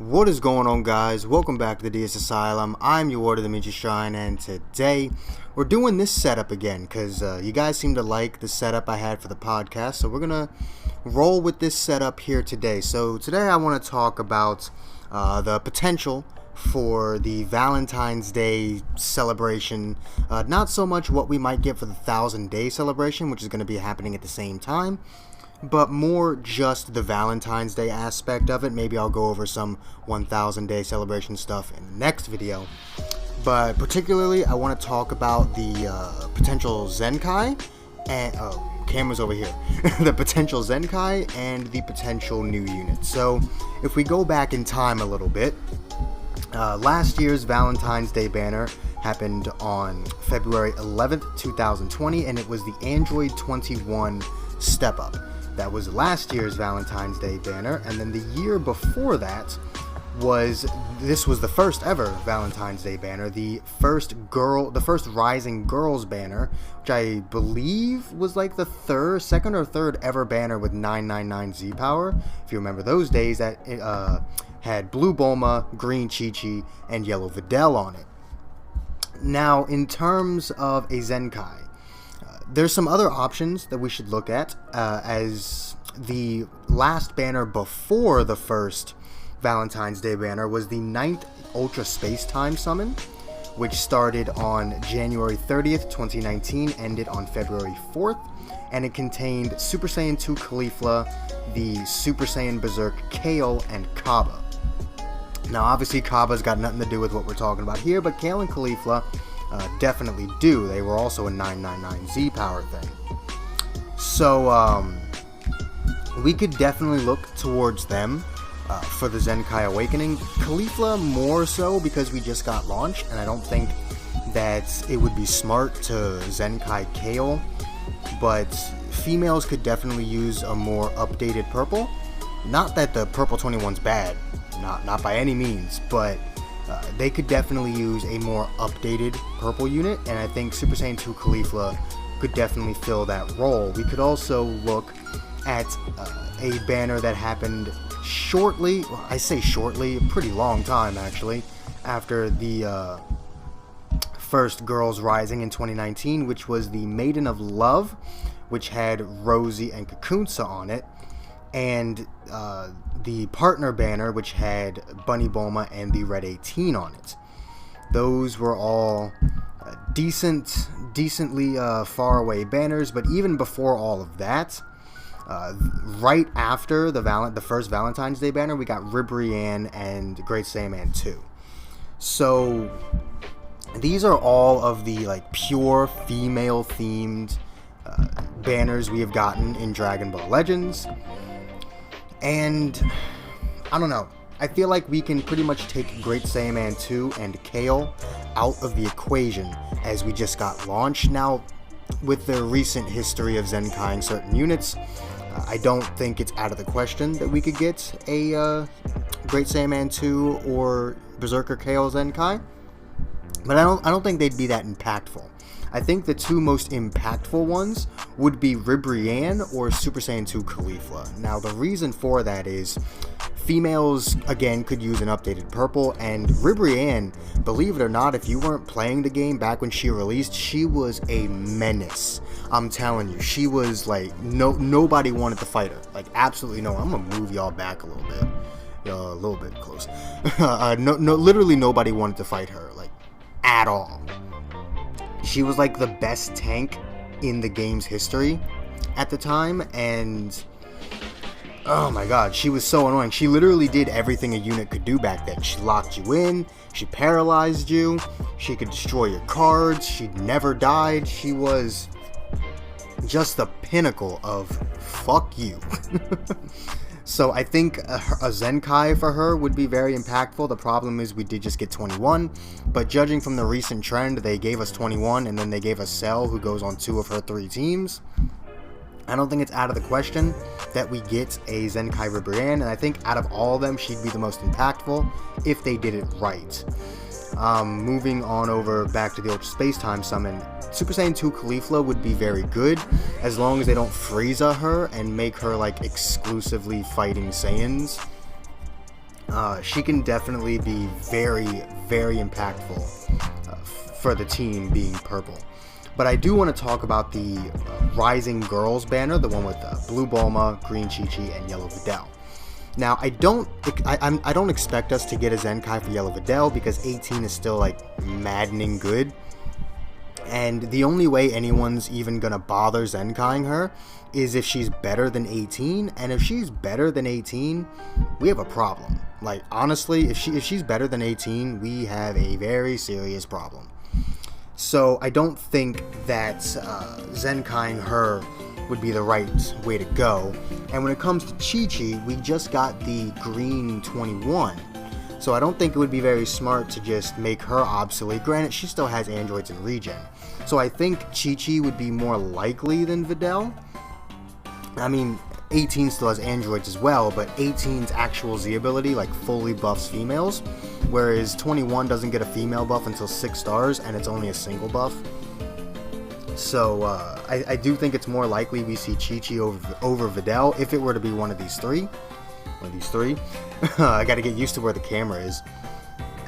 What is going on, guys? Welcome back to the DS Asylum. I'm your Ward of the Ninja Shrine, and today we're doing this setup again because you guys seem to like the setup I had for the podcast, so we're gonna roll with this setup here today. So today I want to talk about the potential for the Valentine's Day celebration, not so much what we might get for the 1,000-day celebration, which is going to be happening at the same time, but more just the Valentine's Day aspect of it. Maybe I'll go over some 1,000-day celebration stuff in the next video. But particularly, I want to talk about the potential Zenkai and camera's over here. The potential Zenkai and the potential new units. So, if we go back in time a little bit, last year's Valentine's Day Banner happened on February 11th, 2020, and it was the Android 21 Step Up. That was last year's Valentine's Day Banner, and then the year before that was the first ever Valentine's Day Banner, the first Rising Girls Banner, which I believe was like the second or third ever banner with 999 Z power. If you remember those days, that had blue Bulma, green Chi-Chi, and yellow Videl on it. Now, in terms of a Zenkai, there's some other options that we should look at, as the last banner before the first Valentine's Day banner was the 9th Ultra Space Time Summon, which started on January 30th, 2019, ended on February 4th, and it contained Super Saiyan 2 Caulifla, the Super Saiyan Berserk Kale, and Kaba. Now, obviously, Kaba's got nothing to do with what we're talking about here, but Kale and Caulifla definitely do. They were also a 999Z power thing. So, we could definitely look towards them for the Zenkai Awakening. Caulifla more so because we just got launched, and I don't think that it would be smart to Zenkai Kale, but females could definitely use a more updated purple. Not that the purple 21's bad, not by any means, but they could definitely use a more updated purple unit, and I think Super Saiyan 2 Caulifla could definitely fill that role. We could also look at a banner that happened shortly, well, I say shortly, a pretty long time actually, after the first Girls Rising in 2019, which was the Maiden of Love, which had Rosie and Kakunsa on it, and the partner banner, which had Bunny Bulma and the Red 18 on it. Those were all decently far away banners, but even before all of that, right after the first Valentine's Day banner, we got Ribrianne and Great Saiyaman 2. So these are all of the pure female themed banners we have gotten in Dragon Ball Legends. And I don't know, I feel like we can pretty much take Great Saiyaman 2 and Kale out of the equation as we just got launched. Now, with the recent history of Zenkaiing certain units, I don't think it's out of the question that we could get a Great Saiyaman 2 or Berserker Kale Zenkai, but I don't think they'd be that impactful. I think the two most impactful ones would be Ribrianne or Super Saiyan 2 Caulifla. Now, the reason for that is females, again, could use an updated purple, and Ribrianne, believe it or not, if you weren't playing the game back when she released, she was a menace. I'm telling you, she was nobody wanted to fight her. Absolutely no. I'm gonna move y'all back a little bit. A little bit close. Literally nobody wanted to fight her, at all. She was the best tank in the game's history at the time, and oh my god, she was so annoying. She literally did everything a unit could do back then. She locked you in, she paralyzed you, she could destroy your cards, she never died. She was just the pinnacle of fuck you. So I think a Zenkai for her would be very impactful. The problem is we did just get 21, but judging from the recent trend, they gave us 21, and then they gave us Cell, who goes on 2 of her 3 teams. I don't think it's out of the question that we get a Zenkai Ribrianne, and I think out of all of them, she'd be the most impactful if they did it right. Moving on over back to the Ultra Space Time Summon, Super Saiyan 2 Caulifla would be very good, as long as they don't Frieza her and make her exclusively fighting Saiyans. she can definitely be very, very impactful for the team being purple. But I do want to talk about the Rising Girls banner, the one with blue Bulma, green Chi-Chi, and yellow Videl. Now, I don't expect us to get a Zenkai for yellow Videl because 18 is still like maddening good. And the only way anyone's even gonna bother Zenkaiing her is if she's better than 18. And if she's better than 18, we have a problem. Like, honestly, if she's better than 18, we have a very serious problem. So I don't think that Zenkaiing her would be the right way to go. And when it comes to Chi-Chi, we just got the green 21. So I don't think it would be very smart to just make her obsolete. Granted, she still has androids in regen. So I think Chi-Chi would be more likely than Videl. I mean, 18 still has androids as well, but 18's actual Z ability like fully buffs females, whereas 21 doesn't get a female buff until 6 stars, and it's only a single buff. So I do think it's more likely we see Chi-Chi over Videl if it were to be one of these three. I gotta get used to where the camera is.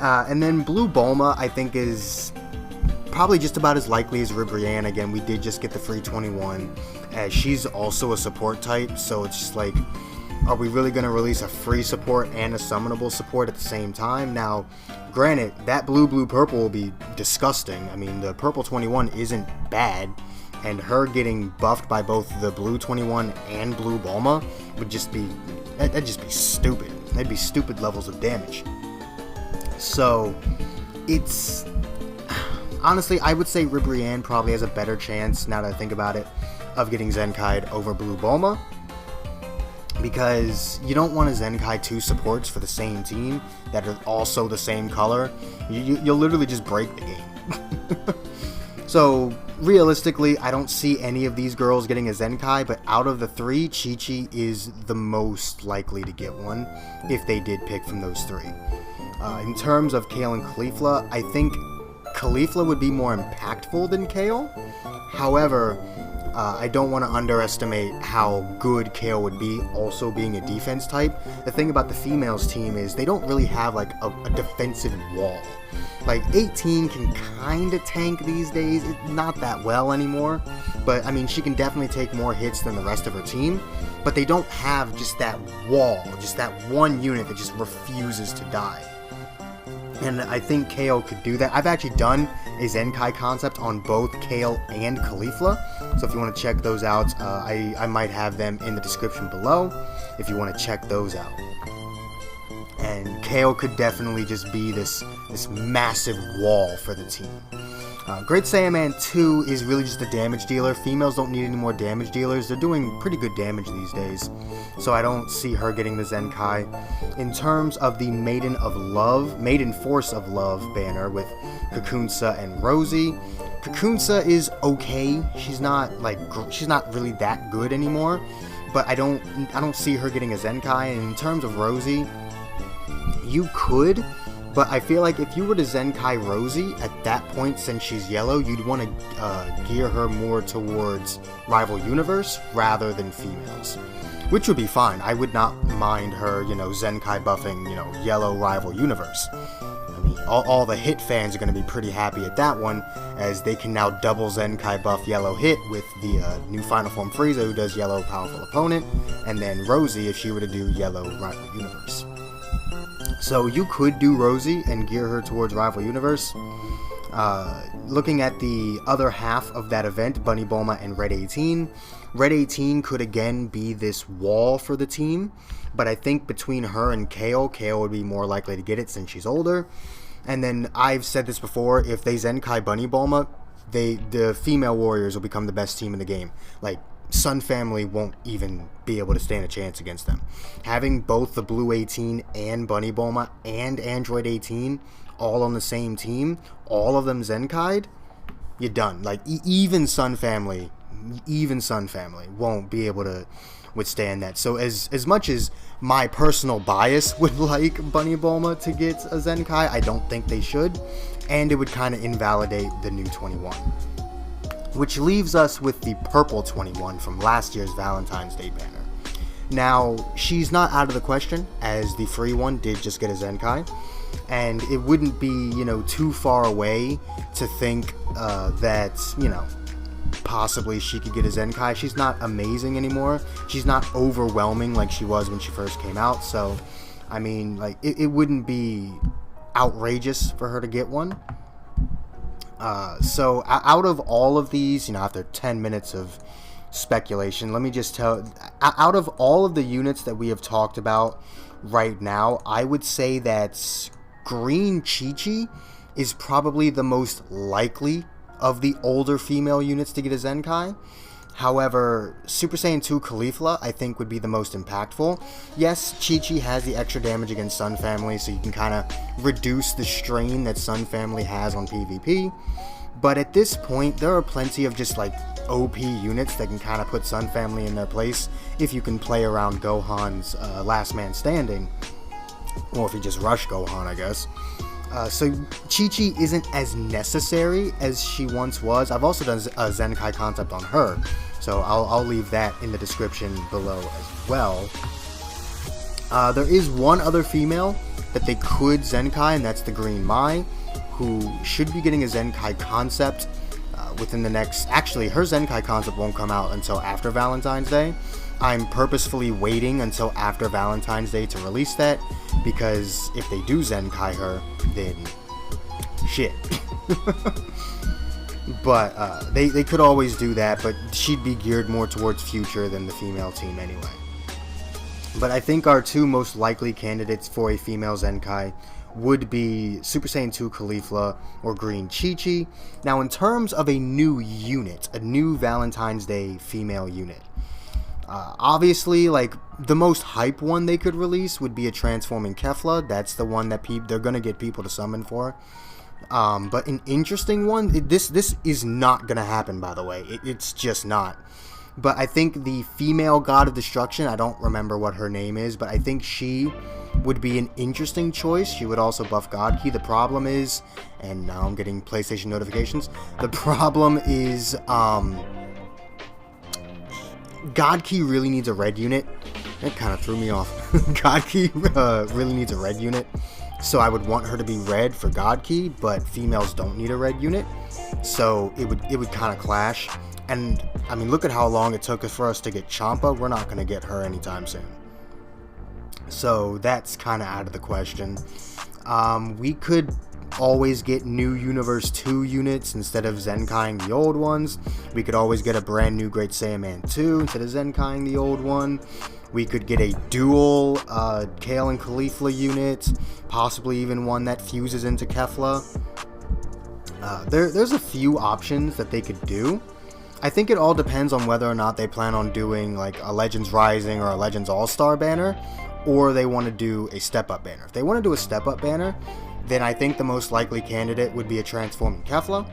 And then blue Bulma, I think, is probably just about as likely as Ribrianne. Again, we did just get the free 21, as she's also a support type, so it's just like, are we really going to release a free support and a summonable support at the same time? Now, granted, that blue purple will be disgusting. I mean, the purple 21 isn't bad, and her getting buffed by both the blue 21 and blue Bulma would just be, that'd just be stupid. That'd be stupid levels of damage. So, it's, honestly, I would say Ribrianne probably has a better chance, now that I think about it, of getting Zenkai'd over blue Bulma, because you don't want to Zenkai 2 supports for the same team that are also the same color. You'll literally just break the game. So realistically, I don't see any of these girls getting a Zenkai, but out of the three, Chi-Chi is the most likely to get one if they did pick from those three. In terms of Kale and Caulifla, I think Caulifla would be more impactful than Kale. However, I don't want to underestimate how good Kale would be, also being a defense type. The thing about the females team is they don't really have like a defensive wall. Like 18 can kind of tank these days, not that well anymore, but I mean she can definitely take more hits than the rest of her team, but they don't have just that wall, just that one unit that just refuses to die. And I think Kale could do that. I've actually done a Zenkai concept on both Kale and Caulifla, so if you want to check those out, I might have them in the description below if you want to check those out. And Kale could definitely just be this massive wall for the team. Great Saiyaman 2 is really just a damage dealer. Females don't need any more damage dealers. They're doing pretty good damage these days, so I don't see her getting the Zenkai. In terms of the Maiden Force of Love banner with Kakunsa and Rosie, Kakunsa is okay. She's not really that good anymore, but I don't see her getting a Zenkai. And in terms of Rosie, you could, but I feel like if you were to Zenkai Rosie at that point, since she's yellow, you'd want to gear her more towards Rival Universe rather than females, which would be fine. I would not mind her, Zenkai buffing, yellow Rival Universe. I mean, all the Hit fans are going to be pretty happy at that one, as they can now double Zenkai buff yellow Hit with the new Final Form Frieza, who does yellow Powerful Opponent, and then Rosie if she were to do yellow Rival Universe. So you could do Rosie and gear her towards Rival Universe. Looking at the other half of that event, Bunny Bulma and Red 18. Red 18 could again be this wall for the team, but I think between her and Kale would be more likely to get it since she's older. And then I've said this before, if they Zenkai Bunny Bulma, the female warriors will become the best team in the game. Like, Sun Family won't even be able to stand a chance against them. Having both the Blue 18 and Bunny Bulma and Android 18 all on the same team, all of them Zenkai'd, you're done. Like, even Sun Family won't be able to withstand that. So as much as my personal bias would like Bunny Bulma to get a Zenkai, I don't think they should, and it would kind of invalidate the new 21. Which leaves us with the purple 21 from last year's Valentine's Day Banner. Now, she's not out of the question, as the free one did just get a Zenkai, and it wouldn't be, too far away to think that, possibly she could get a Zenkai. She's not amazing anymore. She's not overwhelming like she was when she first came out, so, I mean, like, it wouldn't be outrageous for her to get one. So, out of all of these, after 10 minutes of speculation, let me just tell, out of all of the units that we have talked about right now, I would say that Green Chi-Chi is probably the most likely of the older female units to get a Zenkai. However, Super Saiyan 2 Caulifla, I think, would be the most impactful. Yes, Chi-Chi has the extra damage against Sun Family, so you can kind of reduce the strain that Sun Family has on PvP. But at this point, there are plenty of just, like, OP units that can kind of put Sun Family in their place if you can play around Gohan's last man standing. Or if you just rush Gohan, I guess. So Chi-Chi isn't as necessary as she once was. I've also done a Zenkai concept on her, so I'll leave that in the description below as well. There is one other female that they could Zenkai, and that's the Green Mai, who should be getting a Zenkai concept within the next... Actually, her Zenkai concept won't come out until after Valentine's Day. I'm purposefully waiting until after Valentine's Day to release that, because if they do Zenkai her, then shit. But they could always do that, but she'd be geared more towards future than the female team anyway. But I think our two most likely candidates for a female Zenkai would be Super Saiyan 2 Caulifla or Green Chi-Chi. Now, in terms of a new unit, a new Valentine's Day female unit, obviously, like, the most hype one they could release would be a transforming Kefla. That's the one that they're gonna get people to summon for. But an interesting one, this is not gonna happen, by the way. It's just not. But I think the female God of Destruction, I don't remember what her name is, but I think she would be an interesting choice. She would also buff God Ki. The problem is, and now I'm getting PlayStation notifications, the problem is, God Ki really needs a red unit. That kind of threw me off. God Ki really needs a red unit, so I would want her to be red for God Ki, but females don't need a red unit, so it would kind of clash. And I mean, look at how long it took for us to get Champa. We're not going to get her anytime soon, so that's kind of out of the question. We could always get new Universe 2 units instead of Zenkaiing the old ones. We could always get a brand new Great Saiyaman 2 instead of Zenkaiing the old one. We could get a dual Kale and Caulifla unit, possibly even one that fuses into Kefla. There's a few options that they could do. I think it all depends on whether or not they plan on doing like a Legends Rising or a Legends All-Star banner, or they want to do a step-up banner. If they want to do a step-up banner, then I think the most likely candidate would be a transforming Kefla.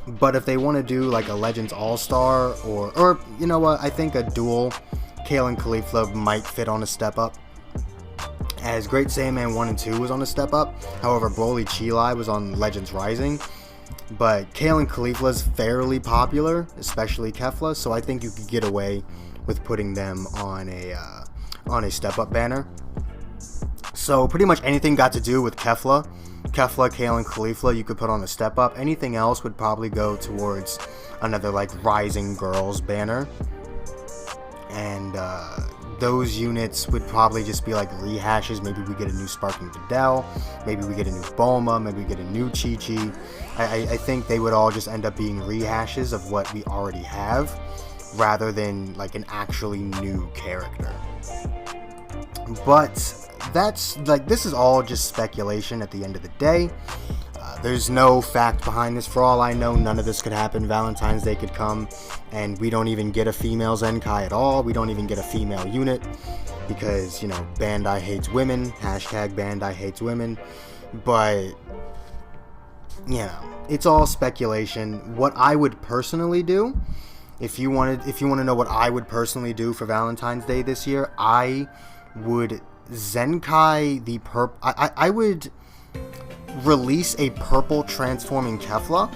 But if they want to do like a Legends All-Star, or you know what, I think a dual Kale and Caulifla might fit on a step-up, as Great Saiyaman 1 and 2 was on a step-up. However, Broly Chilai was on Legends Rising. But Kale and Caulifla is fairly popular, especially Kefla, so I think you could get away with putting them on a step-up banner. So pretty much anything got to do with Kefla, Kale, and Caulifla, you could put on a step-up. Anything else would probably go towards another like Rising Girls banner. And those units would probably just be like rehashes. Maybe we get a new Sparking Videl, maybe we get a new Bulma, maybe we get a new Chi-Chi. I think they would all just end up being rehashes of what we already have, rather than like an actually new character. But that's like, this is all just speculation at the end of the day. There's no fact behind this. For all I know, none of this could happen. Valentine's Day could come and we don't even get a female Zenkai at all. We don't even get a female unit because, you know, Bandai hates women. Hashtag Bandai hates women. But, you know, it's all speculation. What I would personally do, if you want to know what I would personally do for Valentine's Day this year, I would Zenkai the I would release a purple transforming Kefla,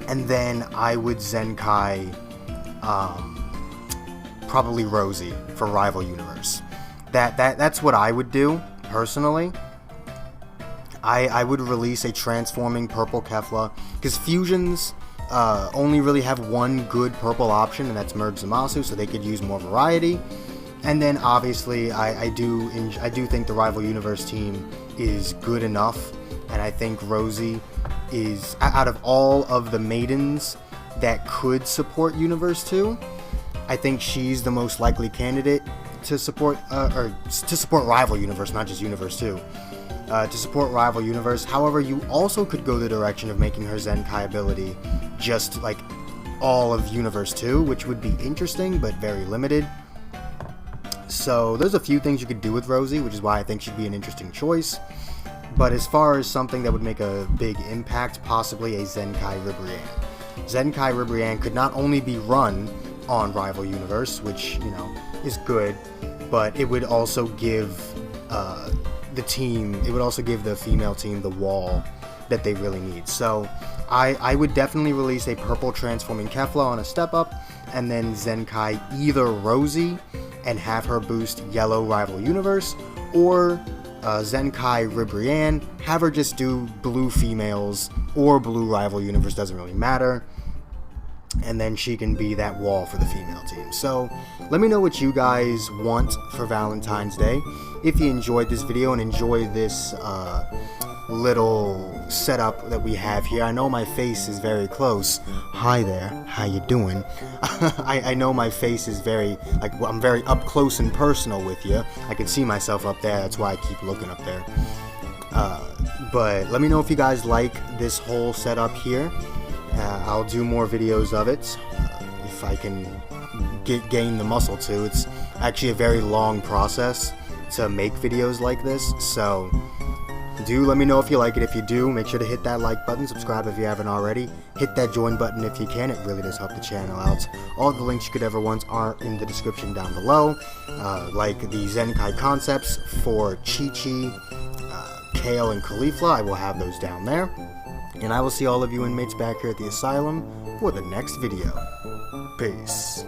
and then I would Zenkai probably Rosie for Rival Universe. That's what I would do, personally. I would release a transforming purple Kefla, because fusions only really have one good purple option, and that's Merge Zamasu, so they could use more variety. And then obviously I do think the Rival Universe team is good enough, and I think Rosie is, out of all of the maidens that could support Universe 2, I think she's the most likely candidate to support Rival Universe, not just Universe 2. To support Rival Universe. However, you also could go the direction of making her Zenkai ability just like all of Universe 2, which would be interesting, but very limited. So there's a few things you could do with Rosie, which is why I think she'd be an interesting choice. But as far as something that would make a big impact, possibly a Zenkai Ribrianne. Zenkai Ribrianne could not only be run on Rival Universe, which, you know, is good, but it would also give the female team the wall that they really need. So I would definitely release a purple transforming Kefla on a step up, and then Zenkai either Rosie and have her boost yellow Rival Universe, or Zenkai Ribrianne, have her just do blue females or blue Rival Universe, doesn't really matter, and then she can be that wall for the female team. So let me know what you guys want for Valentine's Day. If you enjoyed this video and enjoy this little setup that we have here, I know my face is very close. Hi there, how you doing? I know my face is very, like, I'm very up close and personal with you. I can see myself up there, that's why I keep looking up there. But let me know if you guys like this whole setup here. I'll do more videos of it if I can gain the muscle to. It's actually a very long process to make videos like this, so do let me know if you like it. If you do, make sure to hit that like button, subscribe if you haven't already, hit that join button if you can, it really does help the channel out. All the links you could ever want are in the description down below, like the Zenkai concepts for Chi-Chi, Kale, and Caulifla, I will have those down there. And I will see all of you inmates back here at the asylum for the next video. Peace.